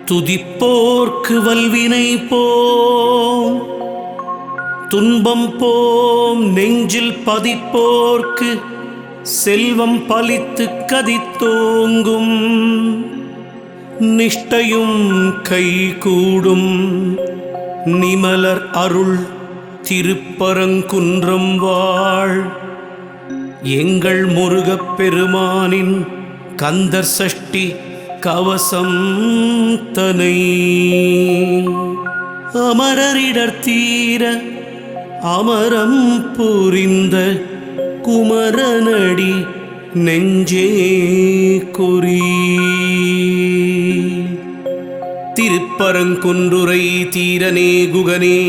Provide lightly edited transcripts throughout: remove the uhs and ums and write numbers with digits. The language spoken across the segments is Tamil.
துதிப்போர்க்கு வல்வினை போம், துன்பம் போம் நெஞ்சில் பதிப்போர்க்கு செல்வம் பலித்து கதித்தோங்கும், நிஷ்டையும் கைகூடும் நிமலர் அருள் திருப்பரங்குன்றம் வாழ் எங்கள் முருகப் பெருமானின் கந்தர் சஷ்டி கவசம் தனை அமரரிடர் தீர அமரம் புரிந்த குமரனடி நெஞ்சே குறி. திருப்பரங்குன்றுரை தீரனே குகனே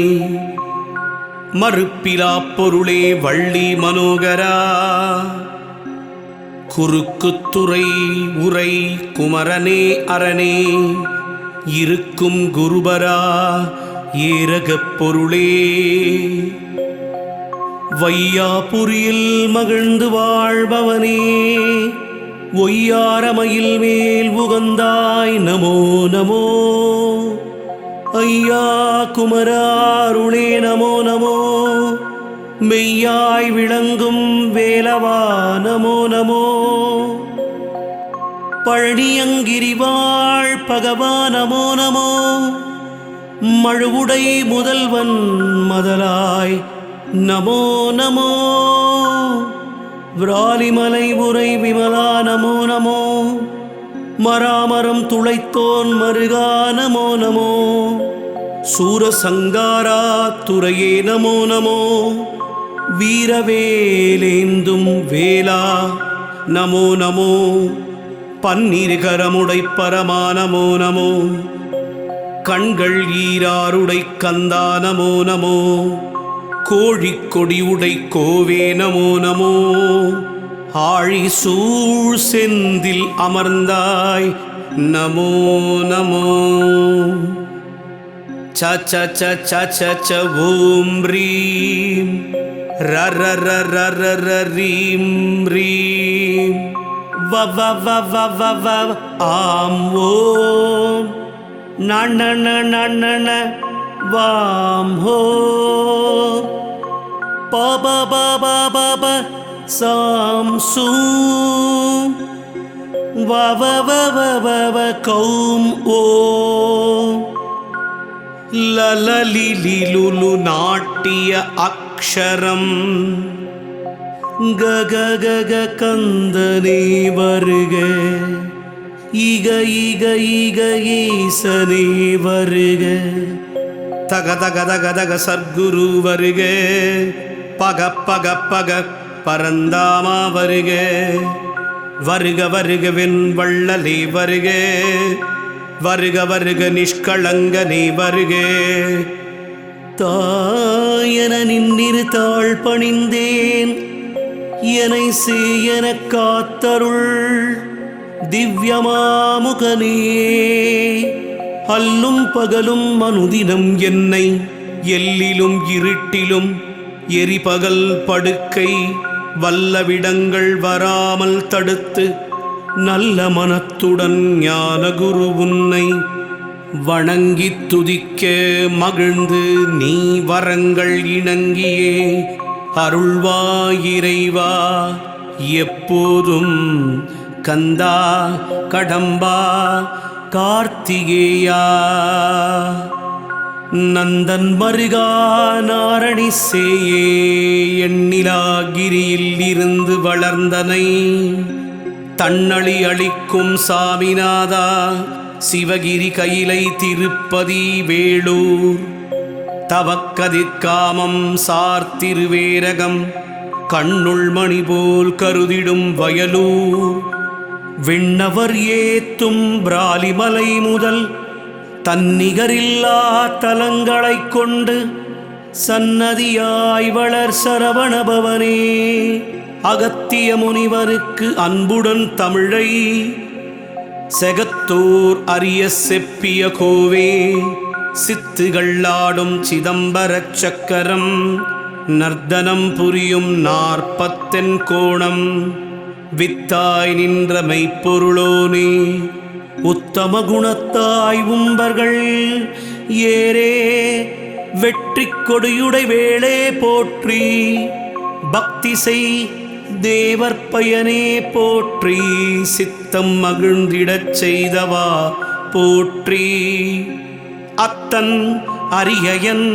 மறுப்பிலா பொருளே வள்ளி மனோகரா, குறுக்குத்துறை உரை குமரனே அரணே இருக்கும் குருபரா ஏரகப் பொருளே, வையாபுரியில் மகிழ்ந்து வாழ்பவனே ஒய்யாரமயில் மேல் உகந்தாய் நமோ நமோ, ஐயா குமராருளே நமோ நமோ, மெய்யாய் விளங்கும் வேலவா நமோ நமோ, பழனியங்கிரிவாழ் பகவா நமோ நமோ, மழுவுடை முதல்வன் மதலாய் நமோ நமோ, விராலிமலை உரை விமலா நமோ நமோ, மராமரம் துளைத்தோன் மருகா நமோ நமோ, சூரசங்காரா துரையே நமோ நமோ, வீரவேலேந்தும் வேலா நமோ நமோ, பன்னிருகரமுடை பரமா நமோ நமோ, கண்கள் ஈராருடை கந்தா நமோ நமோ, கோழிக்கொடியுடை கோவே நமோ நமோ, ஆழி சூழ் செந்தில் அமர்ந்தாய் நமோ நமோ, ச ச ச ச ச ச ஓம் ரீம் ர ர ர ர ர ர ரீம் ரீம் வ வ வ வ வ வ ஆம் ஓம் ந ந ந ந ந ந வாம் ஹோ ப ப ப ப ப ப சாம் சூம் வ வ வ வ வ வ கௌம் ஓம் ல ல லி லி லு லு நாட்டிய அக்ஷரம் க க க க கந்தனே வருக, ஈக ஈக ஈக ஈசனே வருக, தக தக தக தக சர்க்குரு வருக, பக பக பக பரந்தாமா வருக, வருக வருக வெண்வள்ளலே வருக, வருக வருக நிஷ்களங்கனே வருக, தாயன நின்னிரு தாழ் பணிந்தேன் எனை சேயன காத்தருள் திவ்யமாமுகனே, அல்லும் பகலும் அனுதினம் என்னை எல்லிலும் இருட்டிலும் எரிபகல் படுக்கை வல்லவிடங்கள் வராமல் தடுத்து நல்ல மனத்துடன் ஞான குரு உன்னை வணங்கித் துதிக்க மகிழ்ந்து நீ வரங்கள் இணங்கியே அருள்வாயிரைவா எப்போதும் கந்தா கடம்பா கார்த்திகேயா, நந்தன் மருகா நாரணி சேயே எண்ணிலாகிரியில் இருந்து வளர்ந்தனை, தன்னழி அளிக்கும் சாமிநாதா சிவகிரி கைலை திருப்பதி வேளூர், தவக்கதிர்காமம் சார்த்திருவேரகம் கண்ணுள் மணி போல் கருதிடும் வயலூர், விண்ணவர் ஏத்தும் பிராலிமலை முதல் தன்னிகரில்லா தலங்களைக் கொண்டு சன்னதியாய் வளர் சரவணபவனே, அகத்திய முனிவருக்கு அன்புடன் தமிழை செகத்தோர் அரிய செப்பிய கோவே, சித்துகள்ளாடும் சிதம்பரச் சக்கரம் நர்த்தனம் புரியும் 40 கோணம் வித்தாய் நின்ற மெய்ப்பொருளோனே, உத்தம குணத்தாய் உம்பர்கள் ஏரே வெற்றி கொடியுடை வேளே போற்றி பக்தி செய் தேவர் பயனே போற்றி சித்தம் மகிழ்ந்திடச் செய்தவா போற்றி அத்தன் அரியயன்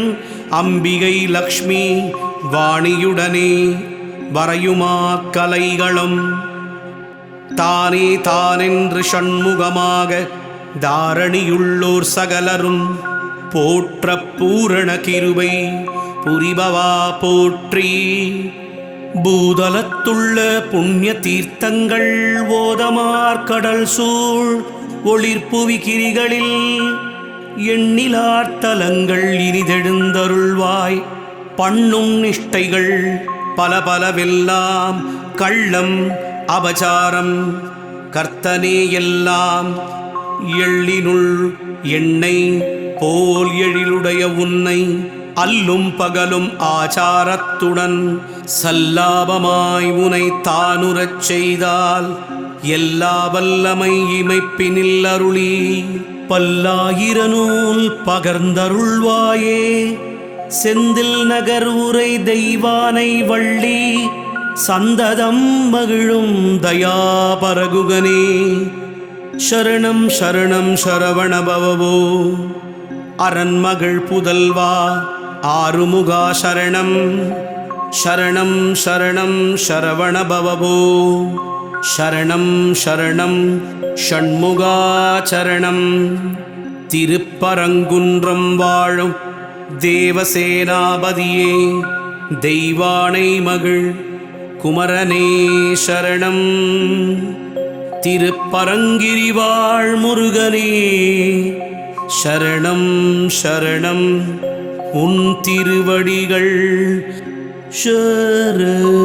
அம்பிகை லக்ஷ்மி வாணியுடனே வரையுமா கலைகளும் தானே தானென்று சண்முகமாக தாரணியுள்ளோர் சகலரும் போற்ற பூரண கிருபை புரிபவா போற்றி பூதலத்துள்ள புண்ணிய தீர்த்தங்கள் ஓதமார் கடல் சூழ் ஒளிர்புவி கிரிகளில் எண்ணிலார்த்தலங்கள் இனிதெழுந்தருள்வாய் பண்ணும் நிஷ்டைகள் பல பலவெல்லாம் கள்ளம் அபசாரம் கர்த்தனே எல்லாம் எள்ளினுள் எண்ணெய் போல் எழிலுடைய உன்னை அல்லும் பகலும் ஆச்சாரத்துடன் சல்லாபமாய் உனை தானுரச் செய்தால் எல்லா வல்லமை இமைப்பினில் அருளி பல்லாயிர நூல் பகர்ந்தருள்வாயே செந்தில் நகர் உரை தெய்வானை வள்ளி சந்ததம் மகிழும் தயாபரகுகனே சரணம் சரணம் சரவணபவோ அரண்மகள் புதல்வா ஆறுமுகா சரணம் சரணம் சரணம் சரவணபவோ சரணம் சரணம் ஷண்முகா சரணம் திருப்பரங்குன்றம் வாழும் தேவசேனாபதியே தெய்வானை மகிழ் குமரனே சரணம் திருப்பரங்கிரி வாழ் முருகனே சரணம் சரணம் உன் திருவடிகள் சரணம்.